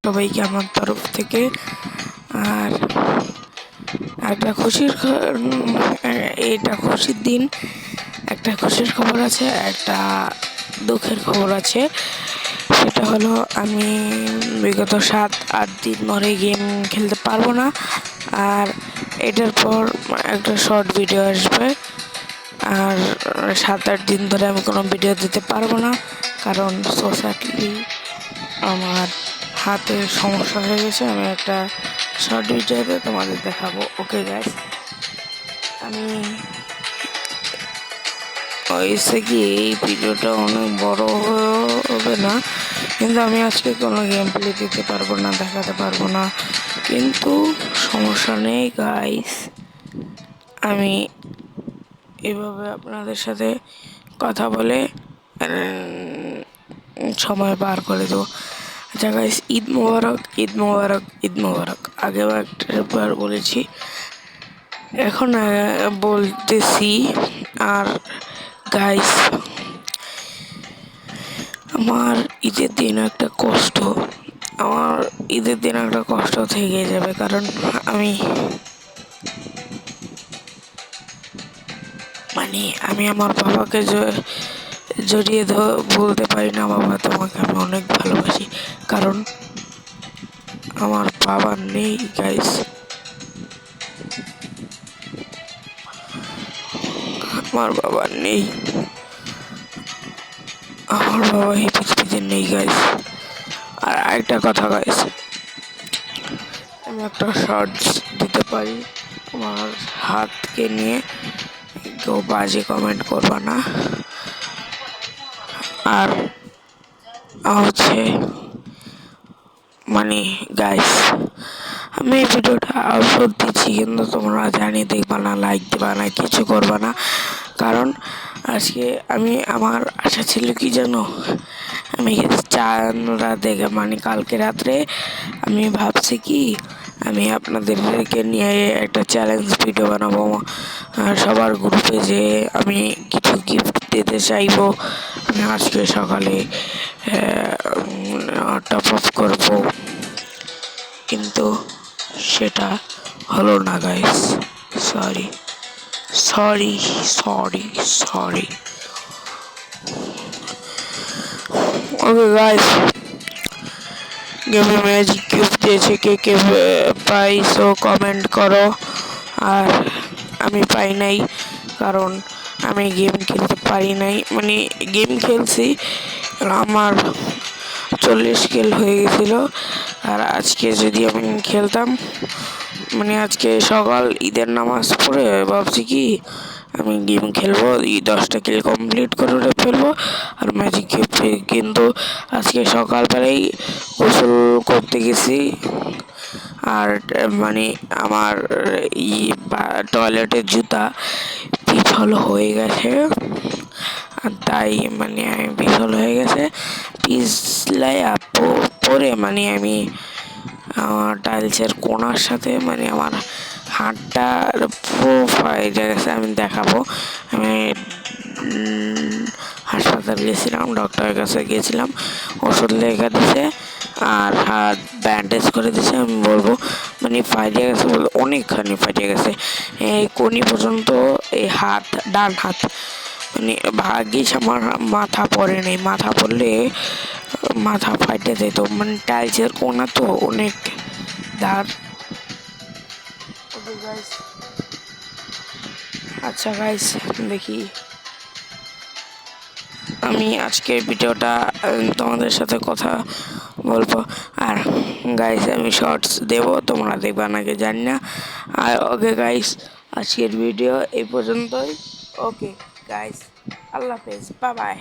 সবাইকে আমার তরফ থেকে। আর একটা এটা খুশির দিন, একটা খুশির খবর আছে, একটা দুঃখের খবর আছে। সেটা হলো আমি বিগত 7-8 দিন ধরে গেম খেলতে পারবো না। আর এটার পর একটা শর্ট ভিডিও আসবে। আর 7-8 দিন ধরে আমি কোনো ভিডিও দিতে পারবো না, কারণ সোশ্যালি আমার হাতের সমস্যা হয়ে গেছে। আমি একটা শর্ট ভিডিওতে তোমাদের দেখাবো। ওকে গাইস, আমি হয়েছে কি এই ভিডিওটা অনেক বড় হবে না, কিন্তু আমি আজকে কোনো গেম প্লে দিতে পারবো না, দেখাতে পারবো না। কিন্তু সমস্যা নেই গাইস, আমি এভাবে আপনাদের সাথে কথা বলে সময় পার করে দেবো। আচ্ছা গাইস, ঈদ মোবারক, ঈদ মোবারক, ঈদ মোবারক। আগেও একবার বলেছি, এখন বলতেছি। আর গাইস, আমার ঈদের দিন একটা কষ্ট থেকে যাবে, কারণ আমি আমার বাবাকে জড়িয়ে বলতে পারি না, বাবা তোমাকে আমি অনেক ভালোবাসি, কারণ আমার বাবা নেই গাইস। আমার বাবা নেই, আমার বাবা এই পৃথিবীতে নেই গাইস। আর আরেকটা কথা গাইস, আমি একটা শর্টস দিতে পারি, আমার হাতকে নিয়ে কেউ বাজে কমেন্ট করবা না। আর হচ্ছে গাইস, আমি এই ভিডিওটা আপলোড দিচ্ছি, কিন্তু তোমরা জানি দেখবা না, লাইক দিবা না, কিছু করবা না। কারণ আজকে আমার আশা ছিল কি জানো, আমি চাঁদরা দেখে কালকে রাত্রে আমি ভাবছি কি আমি আপনাদেরকে নিয়ে একটা চ্যালেঞ্জ ভিডিও বানাবো সবার গ্রুপে, যে আমি কিছু গিফট দিতে চাইবো। আমি আজকে সকালে টপ আপ করবো, কিন্তু সেটা হলো না guys. Sorry sorry sorry sorry okay guys, গেমে ম্যাজিক কিউব দিয়েছে, কে কে পাইছো কমেন্ট করো। আর আমি পাই নাই, কারণ আমি গেম খেলতে পারি নাই। গেম খেলছি, আমার 40 কিল হয়ে গেছিল। আর আজকে যদি আমি খেলতাম, আজকে সকাল ঈদের নামাজ পড়ে ভাবছি কি আমি গেম খেলবো, 10টা কিল কমপ্লিট করে ফেলবো আর ম্যাজিক কিউব। কিন্তু আজকে সকালবেলাই গোসল করতে গেছি, আর আমার টয়লেটের জুতা পিছল হয়ে গেছে। আর তাই আমি পিছল হয়ে গেছে, পিছলাইয়া পরে আমি আমার টাইলসের কোণার সাথে আমার হাতটা পুরো ফাইটে গেছে। আমি দেখাবো, আমি হাসপাতাল গেছিলাম, ডক্টরের কাছে গেছিলাম, ওষুধ লেখা দিছে আর হাত ব্যান্ডেজ করে দিছে। আমি বলবো ফাইটে গেছে, অনেকখানি ফাইটে গেছে, এই কোনি পর্যন্ত। এই হাত, ডান হাত, ভাগ্যিস আমার মাথা পড়ে নেই, মাথা পড়লে মাথা ফাইটে যেত। টাইলসের কোনা তো অনেক ধার। আচ্ছা গাইস, দেখি আমি আজকের ভিডিওটা তোমাদের সাথে কথা বলবো। আর গাইস, আমি শর্টস দেব, তোমরা দেখবা নাকি জানি না। আর ওকে গাইস, আজকের ভিডিও এই পর্যন্তই। ওকে গাইস, আল্লাহ হাফেজ, বাই বাই।